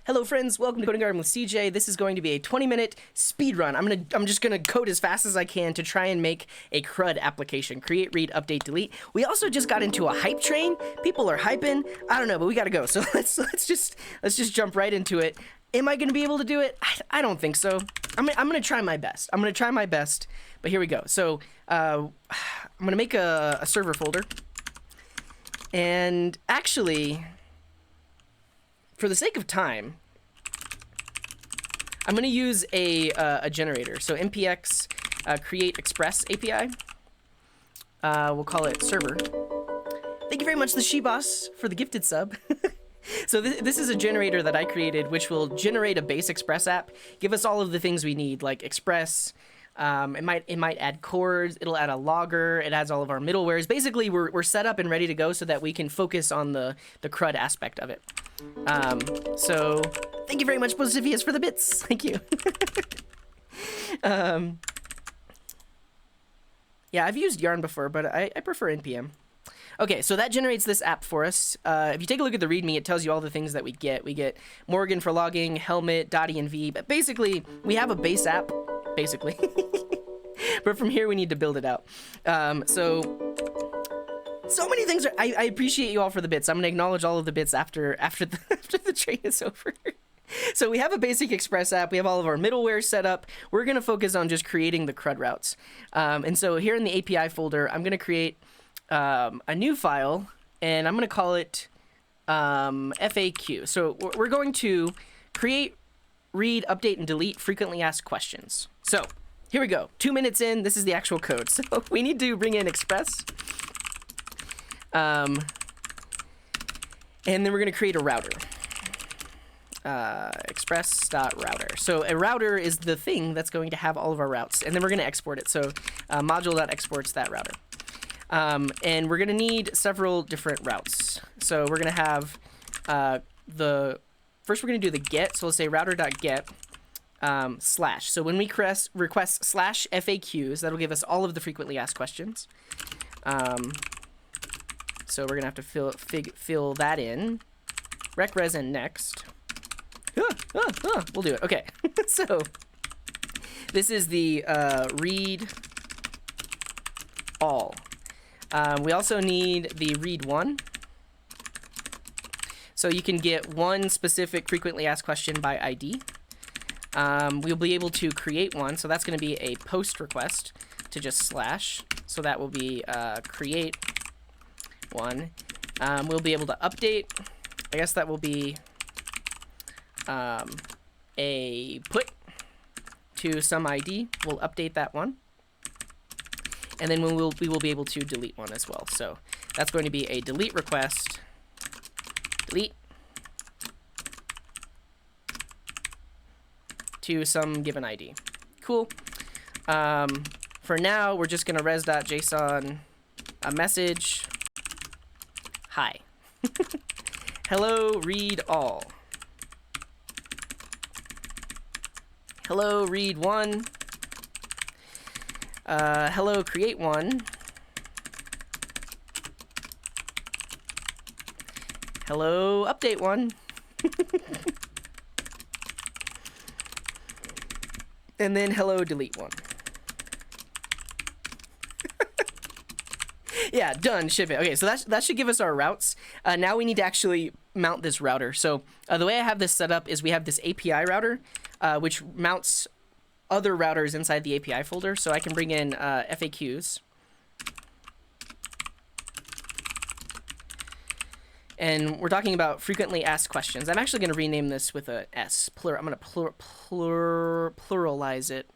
Hello friends, welcome to Coding Garden with CJ. This is going to be a 20-minute speed run. I'm just gonna code as fast as I can to try and make a CRUD application. Create, read, update, delete. We also just got into a hype train. People are hyping. I don't know, but we gotta go. So let's just jump right into it. Am I gonna be able to do it? I don't think so. I'm gonna try my best. But here we go. So I'm gonna make a server folder. And actually, for the sake of time, I'm going to use a generator. So npx create express API. We'll call it server. Thank you very much, the She-Boss, for the gifted sub. So this is a generator that I created, which will generate a base Express app, give us all of the things we need, like Express. It might add chords, it'll add a logger, it adds all of our middlewares. Basically, we're set up and ready to go so that we can focus on the CRUD aspect of it. So thank you very much, Posivius, for the bits. Thank you. Yeah, I've used Yarn before, but I prefer NPM. Okay, so that generates this app for us. If you take a look at the README, it tells you all the things that we get. We get Morgan for logging, Helmet, .env, but basically, we have a base app, basically. But from here, we need to build it out. So many things. I appreciate you all for the bits. I'm going to acknowledge all of the bits after the train is over. So we have a basic Express app. We have all of our middleware set up. We're going to focus on just creating the CRUD routes. And so here in the API folder, I'm going to create a new file, and I'm going to call it FAQ. So we're going to create, read, update, and delete frequently asked questions. So here we go. 2 minutes in, this is the actual code. So we need to bring in Express. And then we're going to create a router. Express.router. So a router is the thing that's going to have all of our routes. And then we're going to export it. So module.exports that router. And we're going to need several different routes. So we're going to have first we're going to do the get. So let's say router.get slash. So when we request slash FAQs, that'll give us all of the frequently asked questions. So we're going to have to fill that in. Rec.res and next. We'll do it. Okay. So this is the read all. We also need the read one. So you can get one specific frequently asked question by ID. We'll be able to create one. So that's going to be a post request to just slash. So that will be create one. We'll be able to update. I guess that will be a put to some ID. We'll update that one. And then we will be able to delete one as well. So that's going to be a delete request. Delete to some given ID. Cool. For now, we're just going to res.json a message. Hi. Hello, read all. Hello, read one. Hello, create one. Hello, update one. And then hello, delete one. Yeah, done, ship it. Okay, so that should give us our routes. Now we need to actually mount this router. So the way I have this set up is we have this API router, which mounts other routers inside the API folder. So I can bring in FAQs. And we're talking about frequently asked questions. I'm actually going to rename this with a S. I'm going to pluralize it.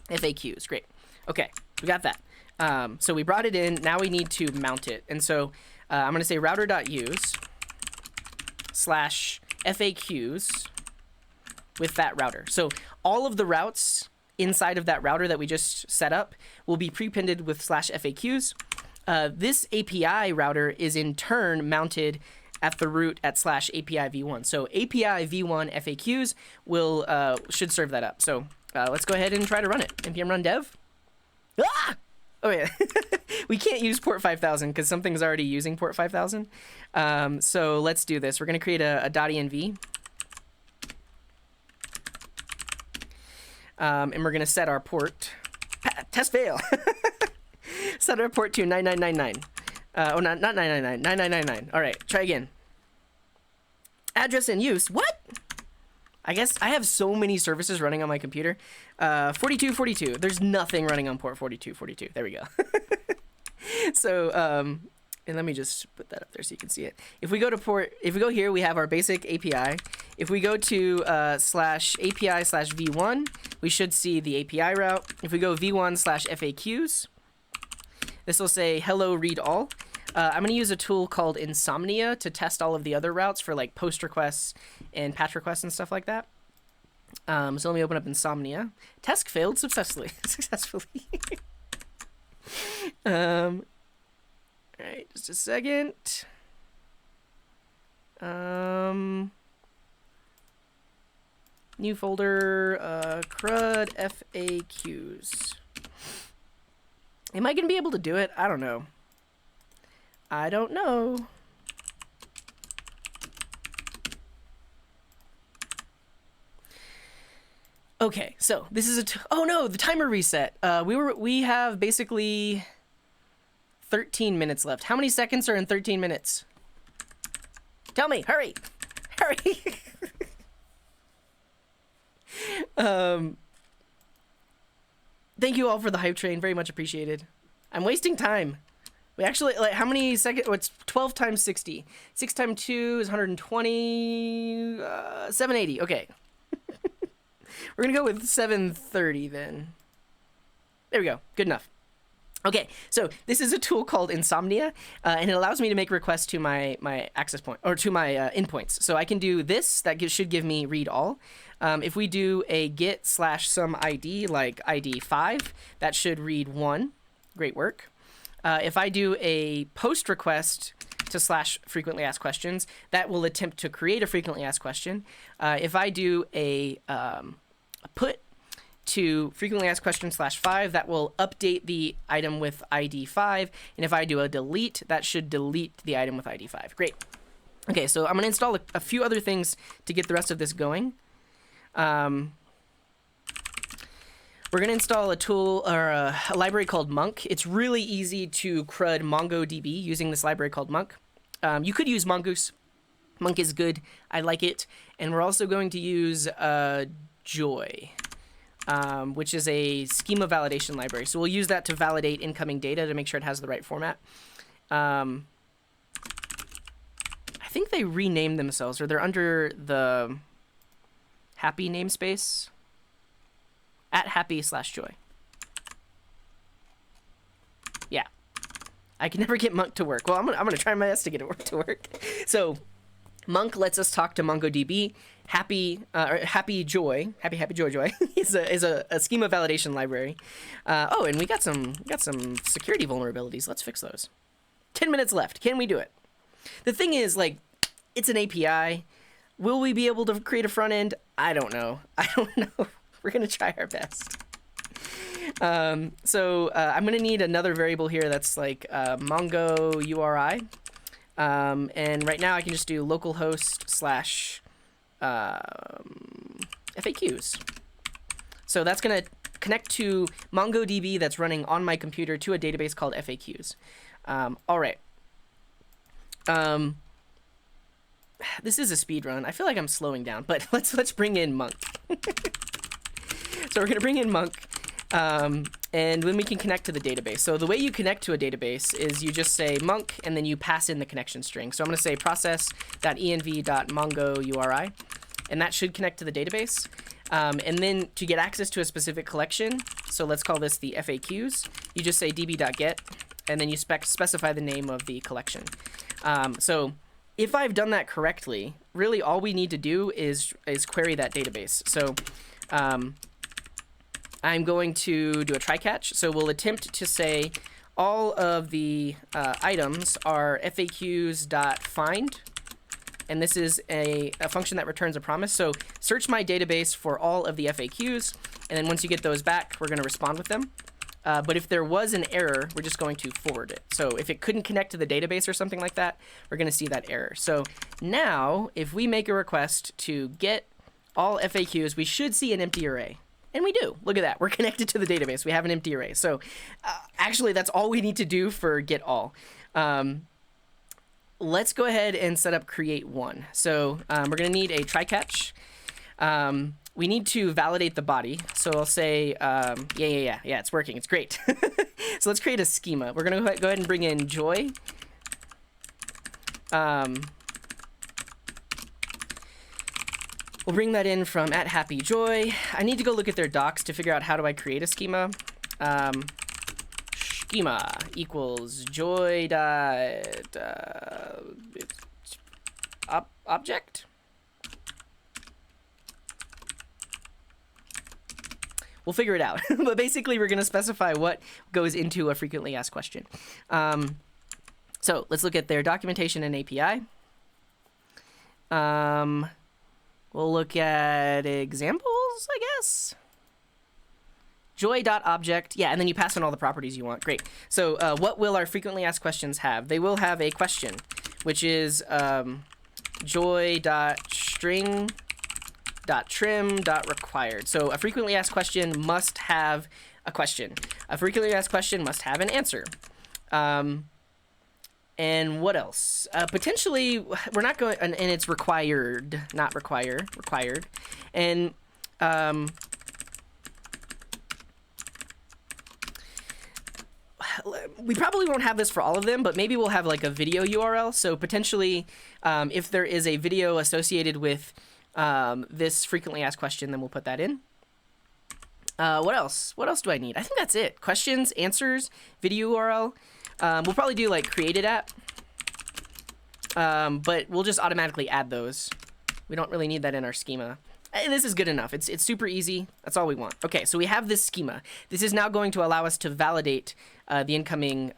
FAQs. Great. Okay, we got that. So we brought it in. Now we need to mount it. And so I'm going to say router.use / FAQs with that router. So all of the routes inside of that router that we just set up will be prepended with / FAQs. This API router is in turn mounted at the root at / API v1. So API v1 FAQs should serve that up. So let's go ahead and try to run it. npm run dev. Ah! Oh yeah, we can't use port 5000 because something's already using port 5000. So let's do this. We're going to create a .env. And we're going to set our port. Test fail. Set our port to 9999. Oh, not 999, 9999. All right, try again. Address in use. What? I guess I have so many services running on my computer. 4242. There's nothing running on port 4242. There we go. So, and let me just put that up there so you can see it. If we go to port, if we go here, we have our basic API. If we go to /API/v1, we should see the API route. If we go v1/FAQs, this will say hello read all. I'm going to use a tool called Insomnia to test all of the other routes for like post requests and patch requests and stuff like that. So let me open up Insomnia. Test failed successfully. All right, just a second. New folder, CRUD FAQs. Am I going to be able to do it? I don't know. I don't know. Okay, so this is oh no, the timer reset. We have basically 13 minutes left. How many seconds are in 13 minutes? Tell me, hurry, hurry. Thank you all for the hype train, very much appreciated. I'm wasting time. We actually, like, how many seconds? Oh, it's 12 times 60. 6 times 2 is 120, 780, okay. We're gonna go with 730 then. There we go, good enough. Okay, so this is a tool called Insomnia, and it allows me to make requests to my access point, or to my endpoints. So I can do this, that should give me read all. If we do a get/some ID, like ID 5, that should read 1. Great work. If I do a post request to /frequently asked questions, that will attempt to create a frequently asked question. If I do a put to frequently asked question /5, that will update the item with ID 5. And if I do a delete, that should delete the item with ID 5. Great. Okay, so I'm going to install a few other things to get the rest of this going. We're going to install a tool or a library called Monk. It's really easy to CRUD MongoDB using this library called Monk. You could use Mongoose. Monk is good. I like it. And we're also going to use Joy, which is a schema validation library. So we'll use that to validate incoming data to make sure it has the right format. I think they renamed themselves, or they're under the Happy namespace. @happy/joy. Yeah. I can never get Monk to work. Well, I'm gonna try my best to get it to work. So Monk lets us talk to MongoDB. Happy Joy is a schema validation library. Oh, and we got some security vulnerabilities. Let's fix those. 10 minutes left. Can we do it? The thing is, like, it's an API. Will we be able to create a front end? I don't know. We're gonna try our best. So I'm gonna need another variable here that's like Mongo URI. And right now I can just do localhost /FAQs. So that's going to connect to MongoDB that's running on my computer to a database called FAQs. All right. This is a speed run. I feel like I'm slowing down, but let's bring in Monk. So we're going to bring in Monk. And then we can connect to the database. So the way you connect to a database is you just say monk, and then you pass in the connection string. So I'm going to say process.env.mongoURI, and that should connect to the database. And then to get access to a specific collection, so let's call this the FAQs, you just say db.get, and then you specify the name of the collection. So if I've done that correctly, really all we need to do is query that database. So I'm going to do a try catch. So we'll attempt to say all of the items are FAQs.find, and this is a function that returns a promise. So search my database for all of the FAQs, and then once you get those back, we're going to respond with them. But if there was an error, we're just going to forward it. So if it couldn't connect to the database or something like that, we're going to see that error. So now, if we make a request to get all FAQs, we should see an empty array. And we do. Look at that. We're connected to the database. We have an empty array. So actually, that's all we need to do for get all. Let's go ahead and set up create one. So we're going to need a try catch. We need to validate the body. So I'll say, yeah, it's working. It's great. So let's create a schema. We're going to go ahead and bring in joy. We'll bring that in from @happyjoy. I need to go look at their docs to figure out how do I create a schema. Schema equals joy dot object. We'll figure it out. But basically, we're going to specify what goes into a frequently asked question. So let's look at their documentation and API. We'll look at examples, I guess. Joy.object. Yeah, and then you pass in all the properties you want. Great. So what will our frequently asked questions have? They will have a question, which is joy.string.trim.required. So a frequently asked question must have a question. A frequently asked question must have an answer. And what else? Potentially, we're not going, and it's required, not require, required. And we probably won't have this for all of them, but maybe we'll have like a video URL. So potentially, if there is a video associated with this frequently asked question, then we'll put that in. What else? What else do I need? I think that's it. Questions, answers, video URL. We'll probably do like created app, but we'll just automatically add those. We don't really need that in our schema. This is good enough. It's super easy. That's all we want. Okay, so we have this schema. This is now going to allow us to validate the incoming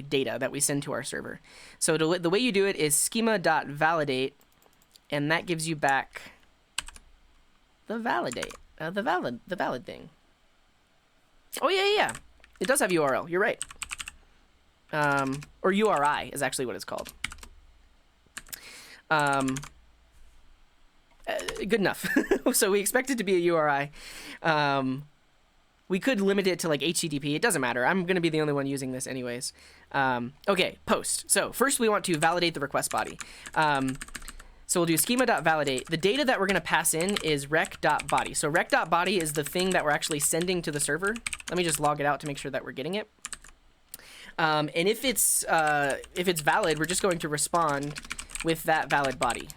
data that we send to our server. So the way you do it is schema.validate, and that gives you back the validate, the valid thing. Oh yeah. It does have URL. You're right. Or URI is actually what it's called. Good enough. So we expect it to be a URI. We could limit it to like HTTP. It doesn't matter. I'm going to be the only one using this anyways. Okay, post. So first we want to validate the request body. So we'll do schema.validate. The data that we're going to pass in is rec.body. So rec.body is the thing that we're actually sending to the server. Let me just log it out to make sure that we're getting it. And if it's valid, we're just going to respond with that valid body.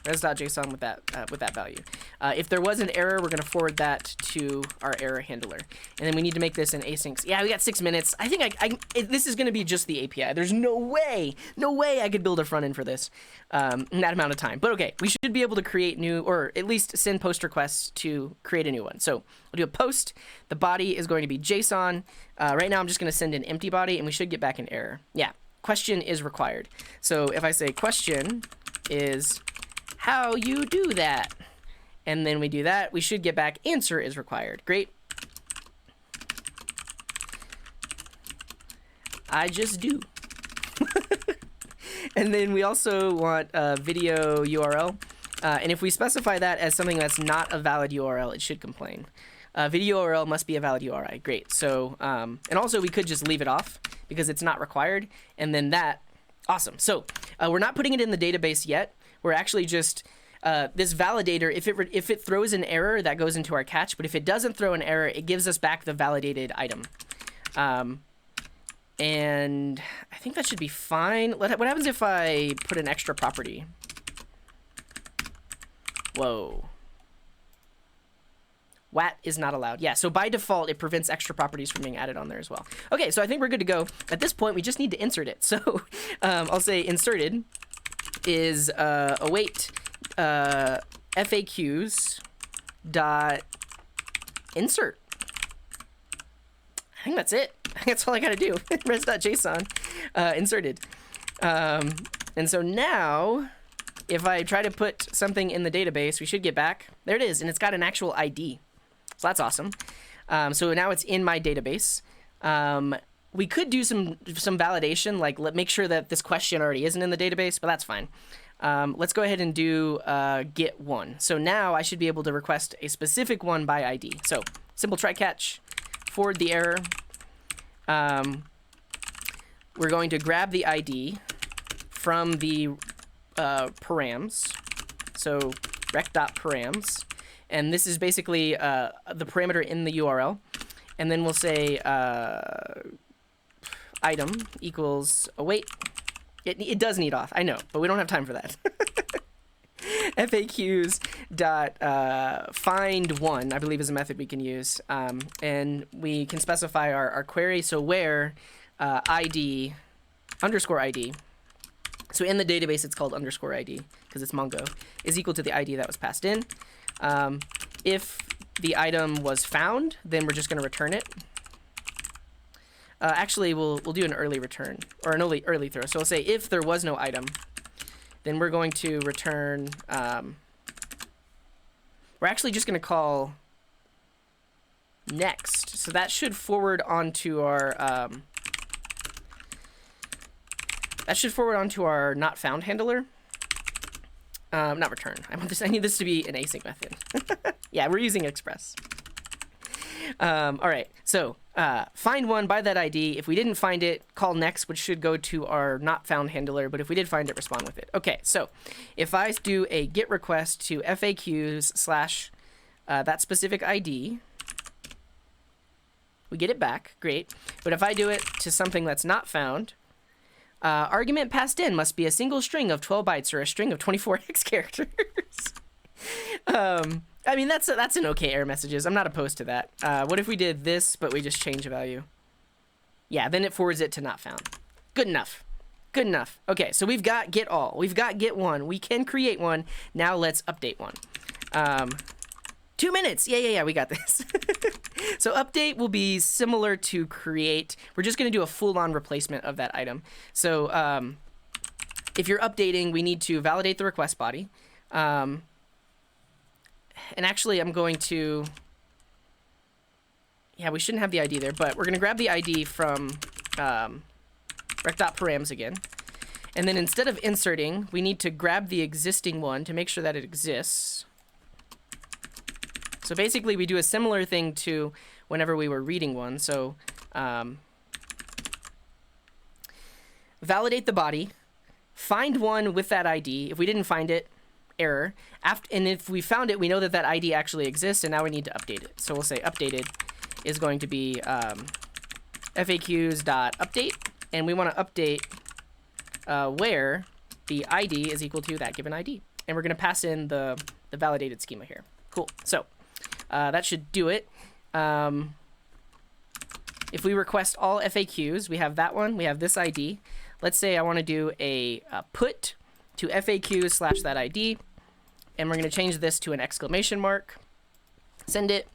res.json with that value. If there was an error, we're going to forward that to our error handler. And then we need to make this an async. Yeah, we got 6 minutes. I think this is going to be just the API. There's no way I could build a front end for this in that amount of time. But okay, we should be able to create new, or at least send post requests to create a new one. So we'll do a post. The body is going to be JSON. Right now I'm just going to send an empty body, and we should get back an error. Yeah, question is required. So if I say question is how you do that, and then we do that, we should get back answer is required. Great. I just do. And then we also want a video URL. And if we specify that as something that's not a valid URL, it should complain. Video URL must be a valid URI. Great. So, and also we could just leave it off because it's not required. And then that, awesome. So we're not putting it in the database yet. We're actually just, this validator, if it throws an error, that goes into our catch. But if it doesn't throw an error, it gives us back the validated item. And I think that should be fine. What happens if I put an extra property? Whoa. WAT is not allowed. Yeah, so by default, it prevents extra properties from being added on there as well. Okay, so I think we're good to go. At this point, we just need to insert it. So I'll say inserted is await FAQs dot insert. I think that's it. That's all I got to do. res.json inserted. And so now, if I try to put something in the database, we should get back. There it is, and it's got an actual ID. So that's awesome. So now it's in my database. We could do some validation, like make sure that this question already isn't in the database, but that's fine. Let's go ahead and do get one. So now I should be able to request a specific one by ID. So simple try catch, forward the error. We're going to grab the ID from the params. So rec.params. And this is basically the parameter in the URL. And then we'll say item equals await. It does need auth, I know, but we don't have time for that. FAQs dot find one, I believe, is a method we can use, and we can specify our query. So where ID underscore ID. So in the database, it's called underscore ID because it's Mongo, is equal to the ID that was passed in. If the item was found, then we're just going to return it. Actually, we'll do an early return, or an early throw. So we'll say if there was no item, then we're going to return, we're actually just going to call next. So that should forward onto our, not found handler. Not return. I need this to be an async method. Yeah, we're using Express. All right, so find one by that ID. If we didn't find it, call next, which should go to our not found handler. But if we did find it, respond with it. Okay, so if I do a GET request to FAQs slash that specific ID, we get it back. Great. But if I do it to something that's not found, argument passed in must be a single string of 12 bytes or a string of 24 hex characters. I mean, that's an okay error messages. I'm not opposed to that. What if we did this, but we just change a value? Yeah, then it forwards it to not found. Good enough. Good enough. Okay, so we've got get all. We've got get one. We can create one. Now let's update one. 2 minutes. Yeah, we got this. So update will be similar to create. We're just going to do a full-on replacement of that item. So if you're updating, we need to validate the request body. And actually, I'm going to... Yeah, we shouldn't have the ID there, but we're going to grab the ID from rec.params again. And then instead of inserting, we need to grab the existing one to make sure that it exists. So basically, we do a similar thing to whenever we were reading one. So validate the body, find one with that ID. If we didn't find it, error. And if we found it, we know that that ID actually exists, and now we need to update it. So we'll say updated is going to be FAQs.update, and we want to update where the ID is equal to that given ID. And we're going to pass in the validated schema here. Cool. So that should do it. If we request all FAQs, we have that one, we have this ID. Let's say I want to do a put to FAQs slash that ID, and we're going to change this to an exclamation mark. Send it.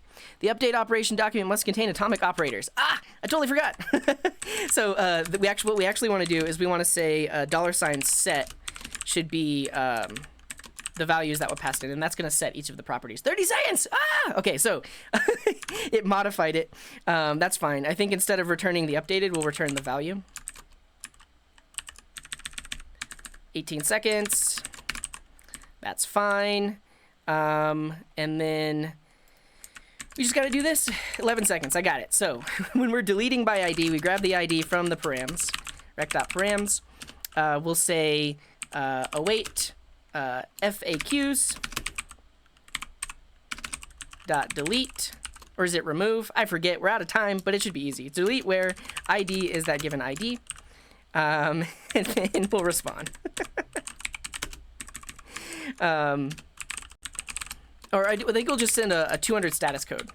The update operation document must contain atomic operators. I totally forgot. So what we actually want to do is we want to say $set should be the values that were passed in, and that's going to set each of the properties. 30 seconds! Okay, so it modified it. That's fine. I think instead of returning the updated, we'll return the value. 18 seconds. That's fine. And then we just got to do this. 11 seconds. I got it. So when we're deleting by ID, we grab the ID from the params, rec.params. We'll say await FAQs dot delete, or is it remove? I forget. We're out of time, but it should be easy. Delete where ID is that given ID. And then we'll respond. Or I think we'll just send a 200 status code.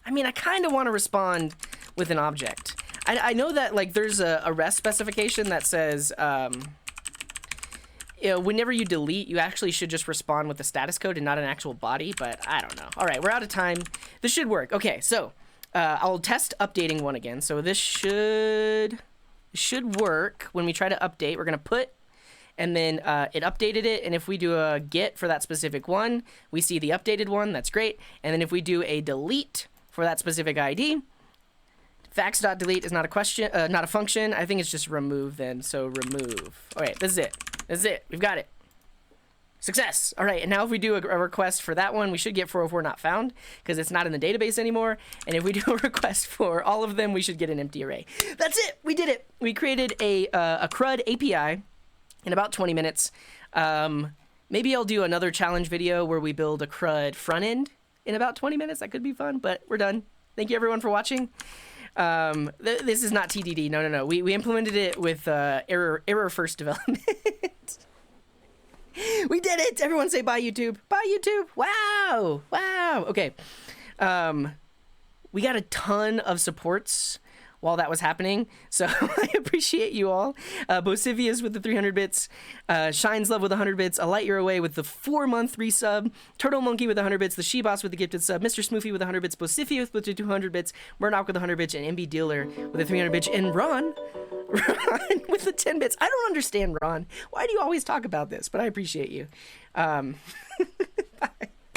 I mean, I kind of want to respond with an object. I know that like there's a REST specification that says whenever you delete, you actually should just respond with the status code and not an actual body, but I don't know. All right, we're out of time. This should work. Okay, so I'll test updating one again. So this should work when we try to update. We're going to put, and then it updated it, and if we do a get for that specific one, we see the updated one. That's great. And then if we do a delete for that specific ID, Facts.delete is not a question, not a function. I think it's just remove then. So remove. All right, this is it. This is it. We've got it. Success. All right, and now if we do a request for that one, we should get 404 not found because it's not in the database anymore. And if we do a request for all of them, we should get an empty array. That's it. We did it. We created a CRUD API in about 20 minutes. Maybe I'll do another challenge video where we build a CRUD front end in about 20 minutes. That could be fun, but we're done. Thank you everyone for watching. This is not TDD. No. We implemented it with error first development. We did it! Everyone say bye, YouTube. Bye, YouTube. Wow. Okay. We got a ton of supports while that was happening, so I appreciate you all. Bosivius with the 300 bits, Shines Love with 100 bits, A Light Year Away with the 4-month resub, Turtle Monkey with 100 bits, the Sheboss with the gifted sub, Mr. Smoofy with 100 bits, Bosivius with the 200 bits, Murdoch with 100 bits, and MB Dealer with the 300 bits, and Ron with the 10 bits. I don't understand, Ron. Why do you always talk about this? But I appreciate you.